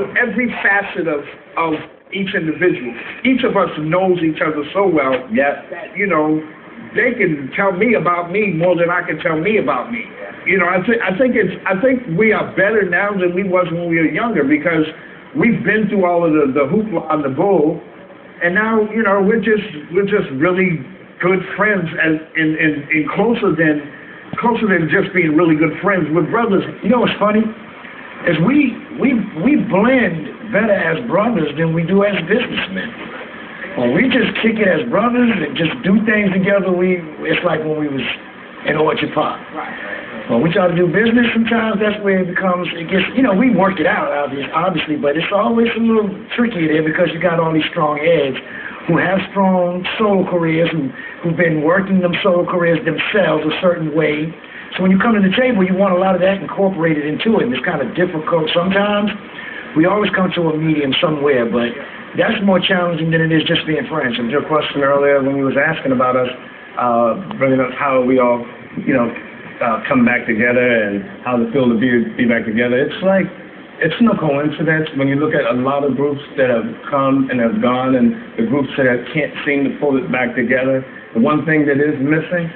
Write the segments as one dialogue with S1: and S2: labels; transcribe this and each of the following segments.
S1: know, every facet of each individual. Each of us knows each other so well that, you know, they can tell me about me more than I can tell me about me. You know, I think we are better now than we was when we were younger because we've been through all of the hoopla on the bull, and now, you know, we're just really good friends and closer than just being really good friends. We're brothers.
S2: You know what's funny? Is we blend better as brothers than we do as businessmen. When we just kick it as brothers and just do things together, it's like when we was in Orchard Park.
S1: Right.
S2: When we try to do business, sometimes that's where it gets, you know, we work it out, obviously, but it's always a little tricky there because you got all these strong heads who have strong solo careers, who've been working them solo careers themselves a certain way. So when you come to the table, you want a lot of that incorporated into it, and it's kind of difficult sometimes. We always come to a medium somewhere, but that's more challenging than it is just being friends.
S3: And your question earlier when you was asking about us, bringing up how we all, you know, come back together and how it feels to be back together, it's like, it's no coincidence when you look at a lot of groups that have come and have gone and the groups that can't seem to pull it back together. The one thing that is missing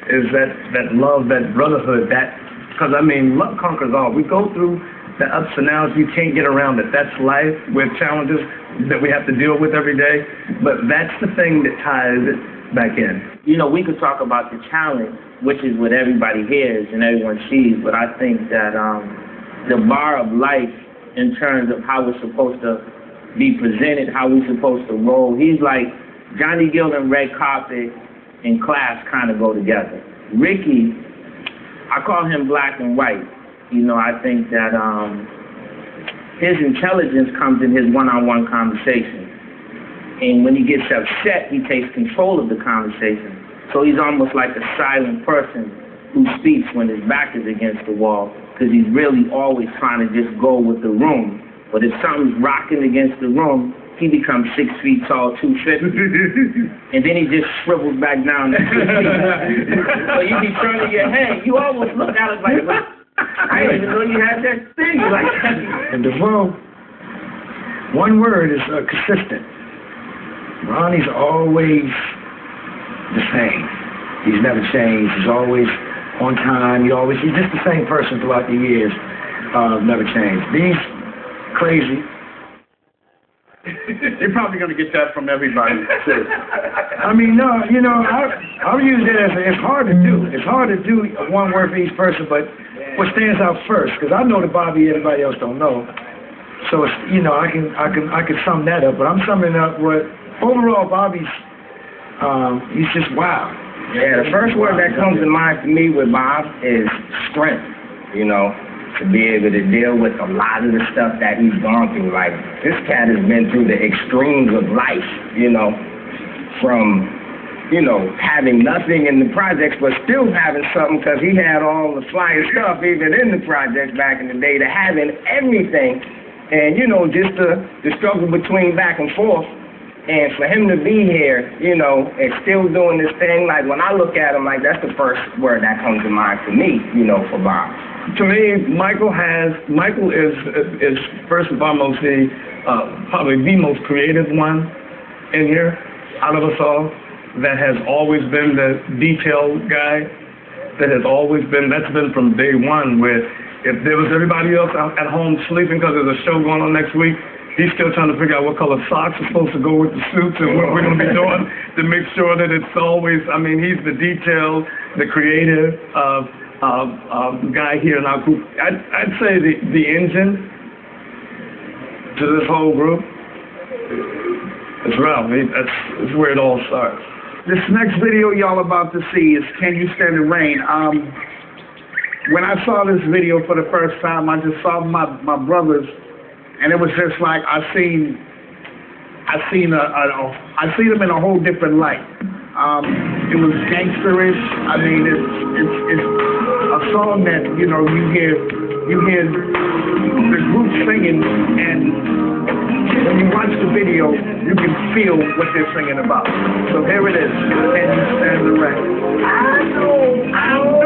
S3: is that love, that brotherhood, because I mean, love conquers all. We go through the ups and downs, you can't get around it. That's life with challenges that we have to deal with every day, but that's the thing that ties it back in.
S4: You know, we could talk about the challenge, which is what everybody hears and everyone sees, but I think that the bar of life in terms of how we're supposed to be presented, how we're supposed to roll, he's like Johnny Gill and red carpet and class kind of go together. Ricky, I call him black and white. You know, I think that his intelligence comes in his one-on-one conversation. And when he gets upset, he takes control of the conversation. So he's almost like a silent person who speaks when his back is against the wall, because he's really always trying to just go with the room. But if something's rocking against the room, he becomes 6 feet tall, 250. And then he just shrivels back down to 6 feet. So you be turning your head. You almost look at it like, I didn't even know you had that thing like that.
S2: And DeVoe, one word is consistent. Ronnie's always the same. He's never changed. He's always on time. He's just the same person throughout the years. Never changed. He's crazy.
S1: You're probably going to get that from everybody, too.
S2: I mean, no, you know, I'll use it as it's hard to do. It's hard to do one word for each person, but what stands out first, because I know that Bobby everybody else don't know. So it's, you know, I can sum that up, but I'm summing up what overall Bobby's he's just wow.
S4: Yeah, the first word that comes to mind for me with Bob is strength, you know, to be able to deal with a lot of the stuff that he's gone through. Like, this cat has been through the extremes of life, you know, from, you know, having nothing in the projects, but still having something because he had all the flying stuff even in the projects back in the day, to having everything. And, you know, just the struggle between back and forth. And for him to be here, you know, and still doing this thing, like when I look at him, like that's the first word that comes to mind for me, you know, for Bob.
S3: To me, Michael is first and foremost probably the most creative one in here out of us all, that has always been the detail guy, that's been from day one, where if there was everybody else out at home sleeping because there's a show going on next week, he's still trying to figure out what color socks are supposed to go with the suits and what we're going to be doing to make sure that it's always, I mean, he's the detail, the creative guy here in our group. I'd say the engine to this whole group is Ralph. That's where it all starts.
S1: This next video y'all about to see is Can You Stand the Rain? When I saw this video for the first time, I just saw my brothers, and it was just like I seen them in a whole different light. It was gangsterish. I mean, it's a song that, you know, you hear the group singing, and when you watch the video, you can feel what they're singing about. So here it is. Can You Stand the Rain? I know.